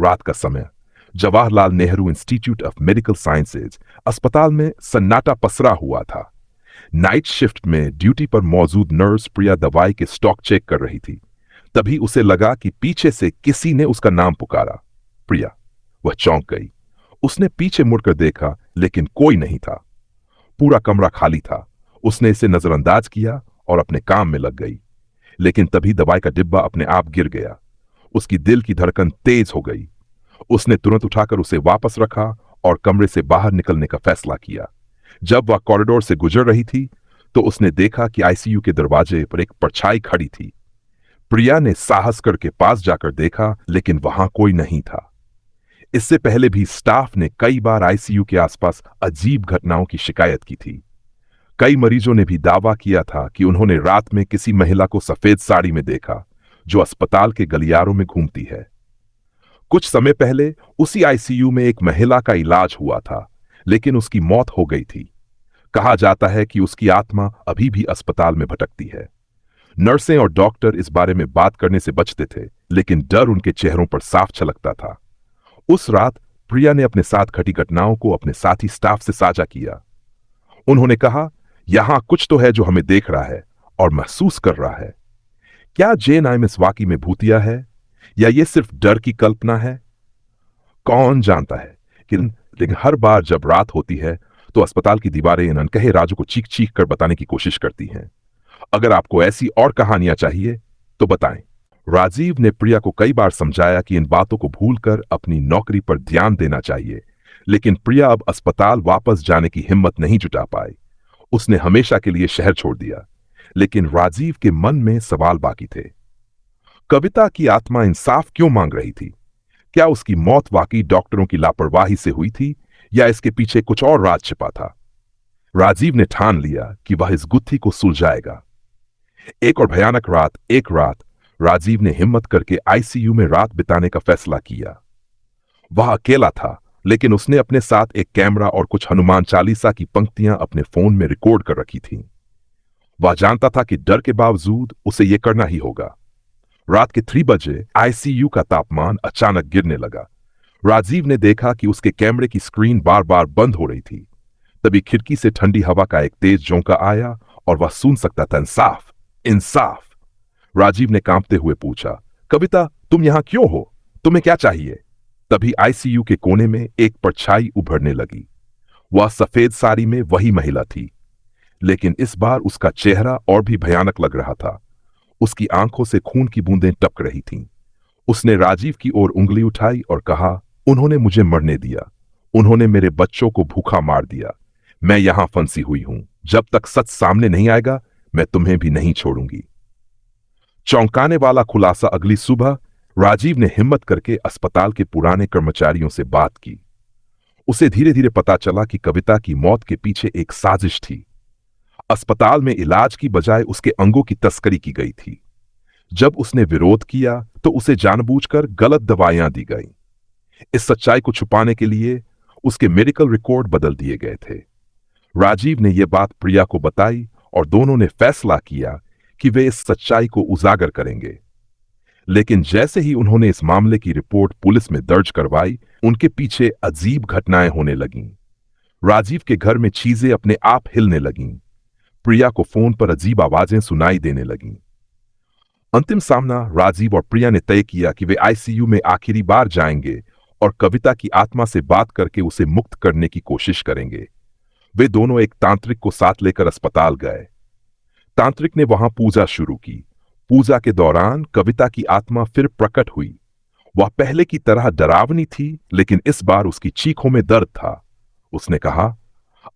रात का समय। Jawaharlal Nehru institute of medical sciences अस्पताल में सन्नाटा पसरा हुआ था। नाइट शिफ्ट में ड्यूटी पर मौजूद नर्स प्रिया दवाई के स्टॉक चेक कर रही थी। तभी उसे लगा कि पीछे से किसी ने उसका नाम पुकारा, प्रिया। वह चौंक गई। उसने पीछे मुड़कर देखा, लेकिन कोई नहीं था। पूरा कमरा खाली था। उसने इसे नजरअंदाज किया और अपने काम में लग गई। लेकिन तभी दवाई का डिब्बा अपने आप गिर गया। उसकी दिल की धड़कन तेज हो गई। उसने तुरंत उठाकर उसे वापस रखा और कमरे से बाहर निकलने का फैसला किया। जब वह कॉरिडोर से गुजर रही थी तो उसने देखा कि आईसीयू के दरवाजे पर एक परछाई खड़ी थी। प्रिया ने साहस करके पास जाकर देखा, लेकिन वहां कोई नहीं था। इससे पहले भी स्टाफ ने कई बार आईसीयू के आसपास अजीब घटनाओं की शिकायत की थी। कई मरीजों ने भी दावा किया था कि उन्होंने रात में किसी महिला को सफेद साड़ी में देखा, जो अस्पताल के गलियारों में घूमती है। कुछ समय पहले उसी आईसीयू में एक महिला का इलाज हुआ था, लेकिन उसकी मौत हो गई थी। कहा जाता है कि उसकी आत्मा अभी भी अस्पताल में भटकती है। नर्सें और डॉक्टर इस बारे में बात करने से बचते थे, लेकिन डर उनके चेहरों पर साफ छलकता था। उस रात प्रिया ने अपने साथ घटी घटनाओं को अपने साथी स्टाफ से साझा किया। उन्होंने कहा, यहां कुछ तो है जो हमें देख रहा है और महसूस कर रहा है। क्या जेन आइमिस वाकई में भूतिया है, या ये सिर्फ डर की कल्पना है? कौन जानता है। लेकिन हर बार जब रात होती है तो अस्पताल की दीवारें इन अनकहे राजों को चीख चीख कर बताने की कोशिश करती हैं। अगर आपको ऐसी और कहानियां चाहिए तो बताएं। राजीव ने प्रिया को कई बार समझाया कि इन बातों को भूलकर अपनी नौकरी पर ध्यान देना चाहिए, लेकिन प्रिया अब अस्पताल वापस जाने की हिम्मत नहीं जुटा पाई। उसने हमेशा के लिए शहर छोड़ दिया, लेकिन राजीव के मन में सवाल बाकी थे। कविता की आत्मा इंसाफ क्यों मांग रही थी? क्या उसकी मौत वाकई डॉक्टरों की लापरवाही से हुई थी, या इसके पीछे कुछ और राज छिपा था? राजीव ने ठान लिया कि वह इस गुत्थी को सुलझाएगा। एक और भयानक रात, एक रात राजीव ने हिम्मत करके आईसीयू में रात बिताने का फैसला किया। वह अकेला था, लेकिन उसने अपने साथ एक कैमरा और कुछ हनुमान चालीसा की पंक्तियां अपने फोन में रिकॉर्ड कर रखी थीं। वह जानता था कि डर के बावजूद उसे यह करना ही होगा। रात के 3 बजे आईसीयू का तापमान अचानक गिरने लगा। राजीव ने देखा कि उसके कैमरे की स्क्रीन बार बार बंद हो रही थी। तभी खिड़की से ठंडी हवा का एक तेज झोंका आया और वह सुन सकता था, इंसाफ, इंसाफ। राजीव ने कांपते हुए पूछा, कविता, तुम यहां क्यों हो? तुम्हें क्या चाहिए? तभी आईसीयू के कोने में एक परछाई उभरने लगी। वह सफेद साड़ी में वही महिला थी, लेकिन इस बार उसका चेहरा और भी भयानक लग रहा था। उसकी आंखों से खून की बूंदें टपक रही थीं। उसने राजीव की ओर उंगली उठाई और कहा, उन्होंने मुझे मरने दिया। उन्होंने मेरे बच्चों को भूखा मार दिया। मैं यहां फंसी हुई हूं। जब तक सच सामने नहीं आएगा, मैं तुम्हें भी नहीं छोड़ूंगी। चौंकाने वाला खुलासा अगली सुबह राजीव ने हिम्मत करके अस्पताल के पुराने कर्मचारियों से बात की। उसे धीरे धीरे पता चला कि कविता की मौत के पीछे एक साजिश थी। अस्पताल में इलाज की बजाय उसके अंगों की तस्करी की गई थी। जब उसने विरोध किया तो उसे जानबूझकर गलत दवाइयां दी गईं। इस सच्चाई को छुपाने के लिए उसके मेडिकल रिकॉर्ड बदल दिए गए थे। राजीव ने यह बात प्रिया को बताई और दोनों ने फैसला किया कि वे इस सच्चाई को उजागर करेंगे। लेकिन जैसे ही उन्होंने इस मामले की रिपोर्ट पुलिस में दर्ज करवाई, उनके पीछे अजीब घटनाएं होने लगीं। राजीव के घर में चीजें अपने आप हिलने लगीं। प्रिया को फोन पर अजीब आवाजें सुनाई देने लगीं। अंतिम सामना राजीव और प्रिया ने तय किया कि वे आईसीयू में आखिरी बार जाएंगे और कविता की आत्मा से बात करके उसे मुक्त करने की कोशिश करेंगे। वे दोनों एक तांत्रिक को साथ लेकर अस्पताल गए। तांत्रिक ने वहां पूजा शुरू की। पूजा के दौरान कविता की आत्मा फिर प्रकट हुई। वह पहले की तरह डरावनी थी, लेकिन इस बार उसकी चीखों में दर्द था। उसने कहा,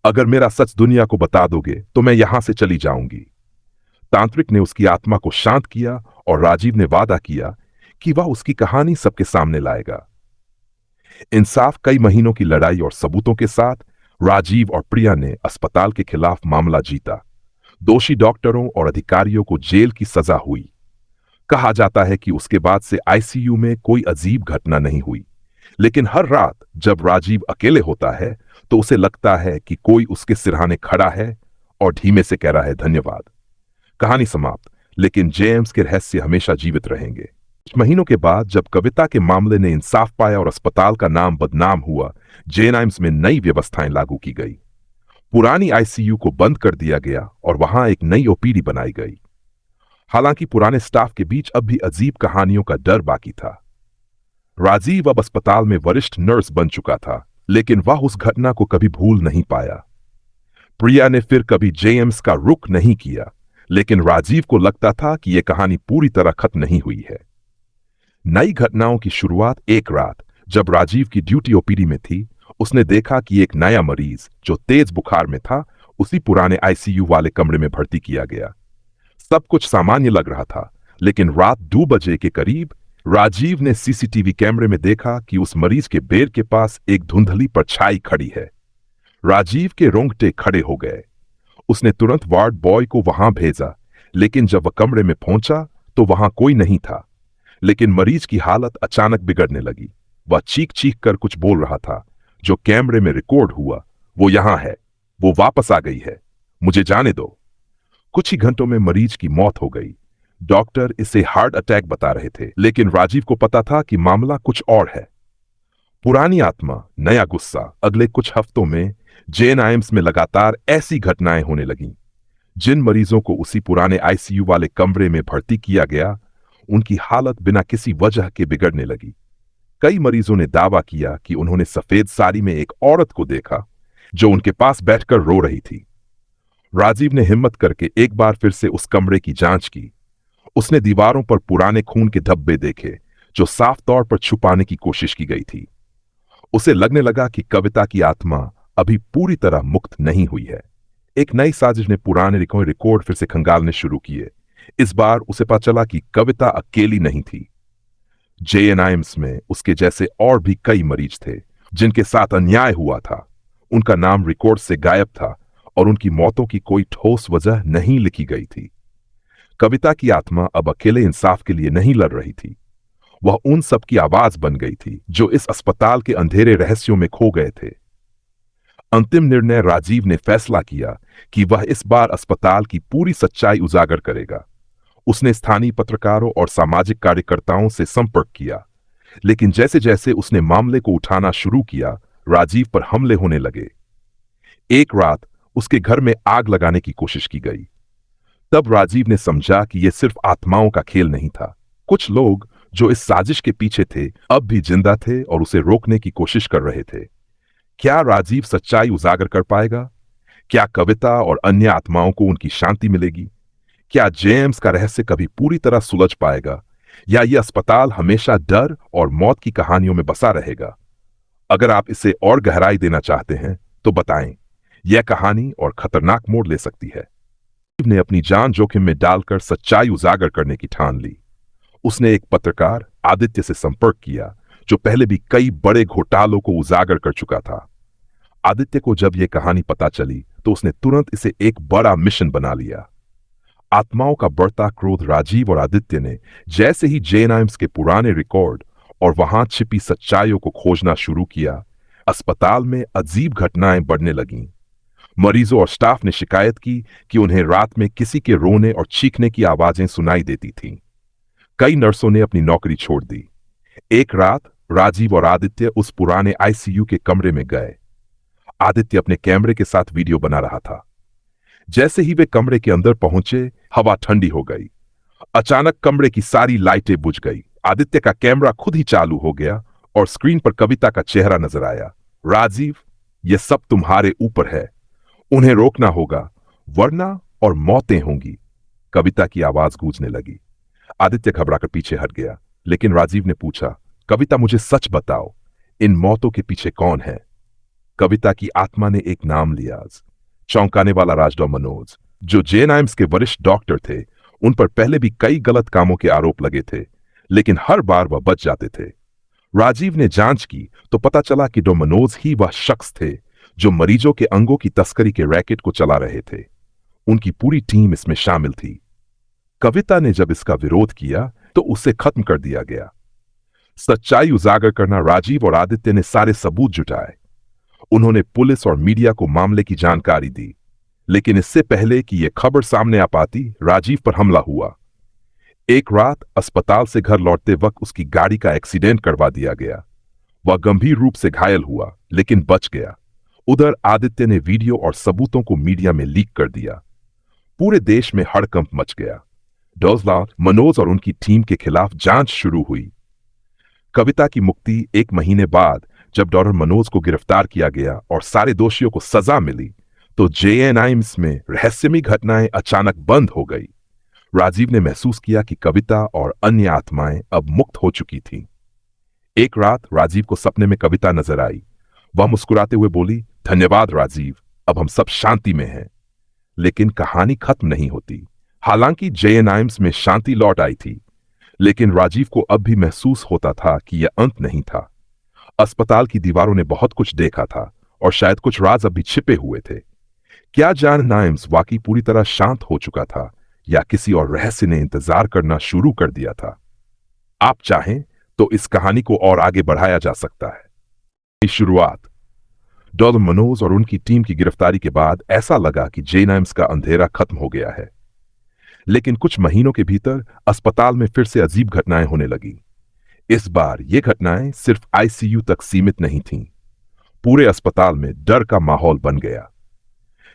अगर मेरा सच दुनिया को बता दोगे तो मैं यहां से चली जाऊंगी। तांत्रिक ने उसकी आत्मा को शांत किया और राजीव ने वादा किया कि वह उसकी कहानी सबके सामने लाएगा। इंसाफ, कई महीनों की लड़ाई और सबूतों के साथ राजीव और प्रिया ने अस्पताल के खिलाफ मामला जीता। दोषी डॉक्टरों और अधिकारियों को जेल की सजा हुई। कहा जाता है कि उसके बाद से आईसीयू में कोई अजीब घटना नहीं हुई, लेकिन हर रात जब राजीव अकेले होता है तो उसे लगता है कि कोई उसके सिरहाने खड़ा है और धीमे से कह रहा है, धन्यवाद। कहानी समाप्त, लेकिन जेम्स के रहस्य हमेशा जीवित रहेंगे। कुछ महीनों के बाद जब कविता के मामले ने इंसाफ पाया और अस्पताल का नाम बदनाम हुआ, जेन आइम्स में नई व्यवस्थाएं लागू की गई। पुरानी आईसीयू को बंद कर दिया गया और वहां एक नई ओपीडी बनाई गई। हालांकि पुराने स्टाफ के बीच अब भी अजीब कहानियों का डर बाकी था। राजीव अब अस्पताल में वरिष्ठ नर्स बन चुका था, लेकिन वह उस घटना को कभी भूल नहीं पाया। प्रिया ने फिर कभी जेएम्स का रुख नहीं किया, लेकिन राजीव को लगता था कि यह कहानी पूरी तरह खत्म नहीं हुई है। नई घटनाओं की शुरुआत एक रात जब राजीव की ड्यूटी ओपीडी में थी, उसने देखा कि एक नया मरीज जो तेज बुखार में था उसी पुराने आईसीयू वाले कमरे में भर्ती किया गया। सब कुछ सामान्य लग रहा था, लेकिन रात 2 बजे के करीब राजीव ने सीसीटीवी कैमरे में देखा कि उस मरीज के बेड के पास एक धुंधली परछाई खड़ी है। राजीव के रोंगटे खड़े हो गए। उसने तुरंत वार्ड बॉय को वहां भेजा, लेकिन जब वह कमरे में पहुंचा तो वहां कोई नहीं था। लेकिन मरीज की हालत अचानक बिगड़ने लगी। वह चीख चीख कर कुछ बोल रहा था, जो कैमरे में रिकॉर्ड हुआ। वो यहां है, वो वापस आ गई है, मुझे जाने दो। कुछ ही घंटों में मरीज की मौत हो गई। डॉक्टर इसे हार्ट अटैक बता रहे थे, लेकिन राजीव को पता था कि मामला कुछ और है। पुरानी आत्मा, नया गुस्सा। अगले कुछ हफ्तों में जेन आइम्स में लगातार ऐसी घटनाएं होने लगीं। जिन मरीजों को उसी पुराने आईसीयू वाले कमरे में भर्ती किया गया, उनकी हालत बिना किसी वजह के बिगड़ने लगी। कई मरीजों ने दावा किया कि उन्होंने सफेद साड़ी में एक औरत को देखा जो उनके पास बैठकर रो रही थी। राजीव ने हिम्मत करके एक बार फिर से उस कमरे की जांच की। उसने दीवारों पर पुराने खून के धब्बे देखे, जो साफ तौर पर छुपाने की कोशिश की गई थी। उसे लगने लगा कि कविता की आत्मा अभी पूरी तरह मुक्त नहीं हुई है। एक नई साजिश ने पुराने रिकॉर्ड फिर से खंगालने शुरू किए। इस बार उसे पता चला कि कविता अकेली नहीं थी। जेएन आइम्स में उसके जैसे और भी कई मरीज थे जिनके साथ अन्याय हुआ था। उनका नाम रिकॉर्ड से गायब था और उनकी मौतों की कोई ठोस वजह नहीं लिखी गई थी। कविता की आत्मा अब अकेले इंसाफ के लिए नहीं लड़ रही थी। वह उन सब की आवाज बन गई थी जो इस अस्पताल के अंधेरे रहस्यों में खो गए थे। अंतिम निर्णय राजीव ने फैसला किया कि वह इस बार अस्पताल की पूरी सच्चाई उजागर करेगा। उसने स्थानीय पत्रकारों और सामाजिक कार्यकर्ताओं से संपर्क किया, लेकिन जैसे जैसे उसने मामले को उठाना शुरू किया, राजीव पर हमले होने लगे। एक रात उसके घर में आग लगाने की कोशिश की गई। तब राजीव ने समझा कि यह सिर्फ आत्माओं का खेल नहीं था। कुछ लोग जो इस साजिश के पीछे थे अब भी जिंदा थे और उसे रोकने की कोशिश कर रहे थे। क्या राजीव सच्चाई उजागर कर पाएगा? क्या कविता और अन्य आत्माओं को उनकी शांति मिलेगी? क्या जेम्स का रहस्य कभी पूरी तरह सुलझ पाएगा, या यह अस्पताल हमेशा डर और मौत की कहानियों में बसा रहेगा? अगर आप इसे और गहराई देना चाहते हैं तो बताएं। यह कहानी और खतरनाक मोड़ ले सकती है। ने अपनी जान जोखिम में डालकर सच्चाई उजागर करने की ठान ली। उसने एक पत्रकार आदित्य से संपर्क किया, जो पहले भी कई बड़े घोटालों को उजागर कर चुका था। आदित्य को जब यह कहानी पता चली तो उसने तुरंत इसे एक बड़ा मिशन बना लिया। आत्माओं का बढ़ता क्रोध राजीव और आदित्य ने जैसे ही जेन आइम्स के पुराने रिकॉर्ड और वहां छिपी सच्चाइयों को खोजना शुरू किया, अस्पताल में अजीब घटनाएं बढ़ने लगीं। मरीजों और स्टाफ ने शिकायत की कि उन्हें रात में किसी के रोने और चीखने की आवाजें सुनाई देती थीं। कई नर्सों ने अपनी नौकरी छोड़ दी। एक रात राजीव और आदित्य उस पुराने आईसीयू के कमरे में गए। आदित्य अपने कैमरे के साथ वीडियो बना रहा था। जैसे ही वे कमरे के अंदर पहुंचे, हवा ठंडी हो गई। अचानक कमरे की सारी लाइटें बुझ गई। आदित्य का कैमरा खुद ही चालू हो गया और स्क्रीन पर कविता का चेहरा नजर आया। राजीव, यह सब तुम्हारे ऊपर है। उन्हें रोकना होगा, वरना और मौतें होंगी। कविता की आवाज गूंजने लगी। आदित्य घबराकर पीछे हट गया, लेकिन राजीव ने पूछा, कविता, मुझे सच बताओ, इन मौतों के पीछे कौन है? कविता की आत्मा ने एक नाम लिया, चौंकाने वाला राजडॉ मनोज, जो जेन आइम्स के वरिष्ठ डॉक्टर थे। उन पर पहले भी कई गलत कामों के आरोप लगे थे, लेकिन हर बार वह बच जाते थे। राजीव ने जांच की तो पता चला कि डॉ मनोज ही वह शख्स थे जो मरीजों के अंगों की तस्करी के रैकेट को चला रहे थे। उनकी पूरी टीम इसमें शामिल थी। कविता ने जब इसका विरोध किया तो उसे खत्म कर दिया गया। सच्चाई उजागर करना राजीव और आदित्य ने सारे सबूत जुटाए। उन्होंने पुलिस और मीडिया को मामले की जानकारी दी, लेकिन इससे पहले कि यह खबर सामने आ पाती, राजीव पर हमला हुआ। एक रात अस्पताल से घर लौटते वक्त उसकी गाड़ी का एक्सीडेंट करवा दिया गया। वह गंभीर रूप से घायल हुआ लेकिन बच गया। उधर आदित्य ने वीडियो और सबूतों को मीडिया में लीक कर दिया। पूरे देश में हड़कंप मच गया। डोजला, मनोज और उनकी टीम के खिलाफ जांच शुरू हुई। कविता की मुक्ति 1 महीने बाद जब डॉक्टर मनोज को गिरफ्तार किया गया और सारे दोषियों को सजा मिली, तो जेएनआईएम्स में रहस्यमयी घटनाएं अचानक बंद हो गई। राजीव ने महसूस किया कि कविता और अन्य आत्माएं अब मुक्त हो चुकी थीं। एक रात राजीव को सपने में कविता नजर आई। वह मुस्कुराते हुए बोली, धन्यवाद राजीव, अब हम सब शांति में हैं। लेकिन कहानी खत्म नहीं होती। हालांकि जेएनआईएम्स में शांति लौट आई थी, लेकिन राजीव को अब भी महसूस होता था कि यह अंत नहीं था। अस्पताल की दीवारों ने बहुत कुछ देखा था और शायद कुछ राज अब भी छिपे हुए थे। क्या जेएनआईएम्स वाकई पूरी तरह शांत हो चुका था या किसी और रहस्य ने इंतजार करना शुरू कर दिया था? आप चाहें तो इस कहानी को और आगे बढ़ाया जा सकता है। शुरुआत। डॉक्टर मनोज और उनकी टीम की गिरफ्तारी के बाद ऐसा लगा कि जेएनआईएम्स का अंधेरा खत्म हो गया है। लेकिन कुछ महीनों के भीतर अस्पताल में फिर से अजीब घटनाएं होने लगी। इस बार ये घटनाएं सिर्फ आईसीयू तक सीमित नहीं थीं। पूरे अस्पताल में डर का माहौल बन गया।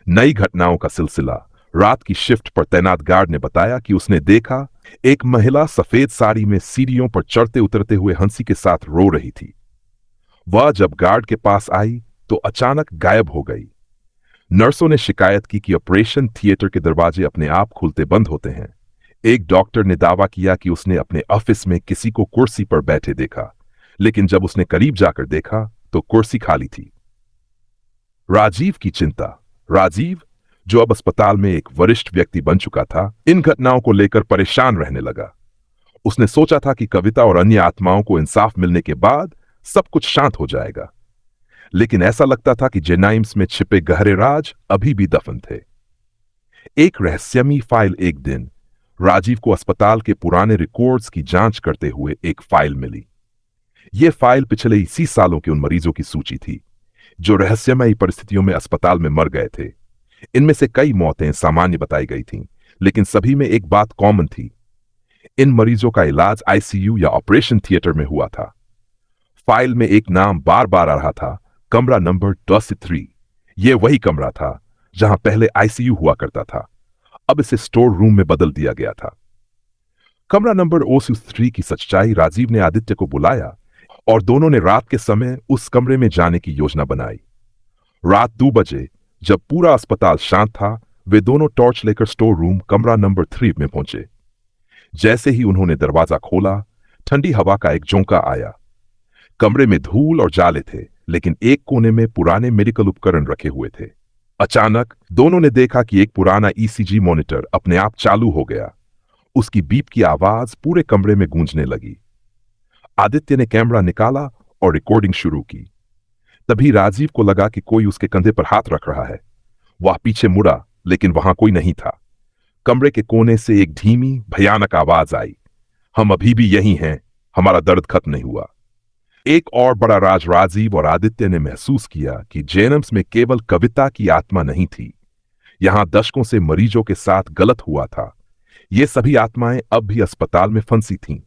नई घटनाओं का सिलसिला। रात की शिफ्ट पर तैनात गार्ड ने बताया कि उसने देखा एक महिला सफेद साड़ी में सीढ़ियों पर चढ़ते उतरते हुए हंसी के साथ रो रही थी। वह जब गार्ड के पास आई तो अचानक गायब हो गई। नर्सों ने शिकायत की कि ऑपरेशन थिएटर के दरवाजे अपने आप खुलते बंद होते हैं। एक डॉक्टर ने दावा किया कि उसने अपने ऑफिस में किसी को कुर्सी पर बैठे देखा, लेकिन जब उसने करीब जाकर देखा तो कुर्सी खाली थी। राजीव की चिंता। राजीव, जो अब अस्पताल में एक वरिष्ठ व्यक्ति बन चुका था, इन घटनाओं को लेकर परेशान रहने लगा। उसने सोचा था कि कविता और अन्य आत्माओं को इंसाफ मिलने के बाद सब कुछ शांत हो जाएगा, लेकिन ऐसा लगता था कि जेएनआईएम्स में छिपे गहरे राज अभी भी दफन थे। एक रहस्यमयी फाइल। एक दिन राजीव को अस्पताल के पुराने रिकॉर्ड्स की जांच करते हुए एक फाइल मिली। यह फाइल पिछले इसी सालों के उन मरीजों की सूची थी जो रहस्यमयी परिस्थितियों में अस्पताल में मर गए थे। इनमें से कई मौतें सामान्य बताई गई थीं, लेकिन सभी में एक बात कॉमन थी। इन मरीजों का इलाज आईसीयू या ऑपरेशन थिएटर में हुआ था। फाइल में एक नाम बार बार आ रहा था, कमरा नंबर 203। यह वही कमरा था जहां पहले आईसीयू हुआ करता था। अब इसे स्टोर रूम में बदल दिया गया था। कमरा नंबर 203 की सच्चाई। राजीव ने आदित्य को बुलाया और दोनों ने रात के समय उस कमरे में जाने की योजना बनाई। रात 2 बजे जब पूरा अस्पताल शांत था, वे दोनों टॉर्च लेकर स्टोर रूम कमरा नंबर 3 में पहुंचे। जैसे ही उन्होंने दरवाजा खोला, ठंडी हवा का एक झोंका आया। कमरे में धूल और जाले थे, लेकिन एक कोने में पुराने मेडिकल उपकरण रखे हुए थे। अचानक दोनों ने देखा कि एक पुराना ईसीजी मॉनिटर अपने आप चालू हो गया। उसकी बीप की आवाज पूरे कमरे में गूंजने लगी। आदित्य ने कैमरा निकाला और रिकॉर्डिंग शुरू की। तभी राजीव को लगा कि कोई उसके कंधे पर हाथ रख रहा है। वह पीछे मुड़ा, लेकिन वहां कोई नहीं था। कमरे के कोने से एक धीमी भयानक आवाज आई, हम अभी भी यहीं हैं, हमारा दर्द खत्म नहीं हुआ। एक और बड़ा राज। राजीव और आदित्य ने महसूस किया कि जेएनआईएम्स में केवल कविता की आत्मा नहीं थी। यहां दशकों से मरीजों के साथ गलत हुआ था। ये सभी आत्माएं अब भी अस्पताल में फंसी थीं।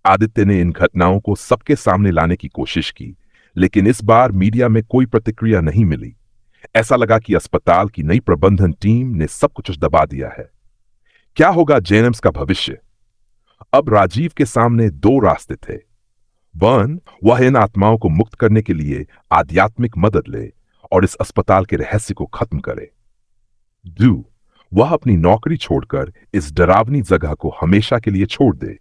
आदित्य ने इन घटनाओं को सबके सामने लाने की कोशिश की, लेकिन इस बार मीडिया में कोई प्रतिक्रिया नहीं मिली। ऐसा लगा कि अस्पताल की नई प्रबंधन टीम ने सब कुछ दबा दिया है। क्या होगा जेएनआईएम्स का भविष्य? अब राजीव के सामने 2 रास्ते थे। 1, वह इन आत्माओं को मुक्त करने के लिए आध्यात्मिक मदद ले और इस अस्पताल के रहस्य को खत्म करे। 2, वह अपनी नौकरी छोड़कर इस डरावनी जगह को हमेशा के लिए छोड़ दे।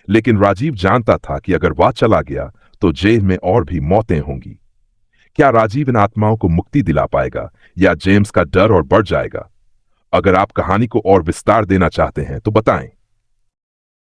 लेकिन राजीव जानता था कि अगर वह चला गया तो जेल में और भी मौतें होंगी। क्या राजीव इन आत्माओं को मुक्ति दिला पाएगा या जेम्स का डर और बढ़ जाएगा? अगर आप कहानी को और विस्तार देना चाहते हैं तो बताएं।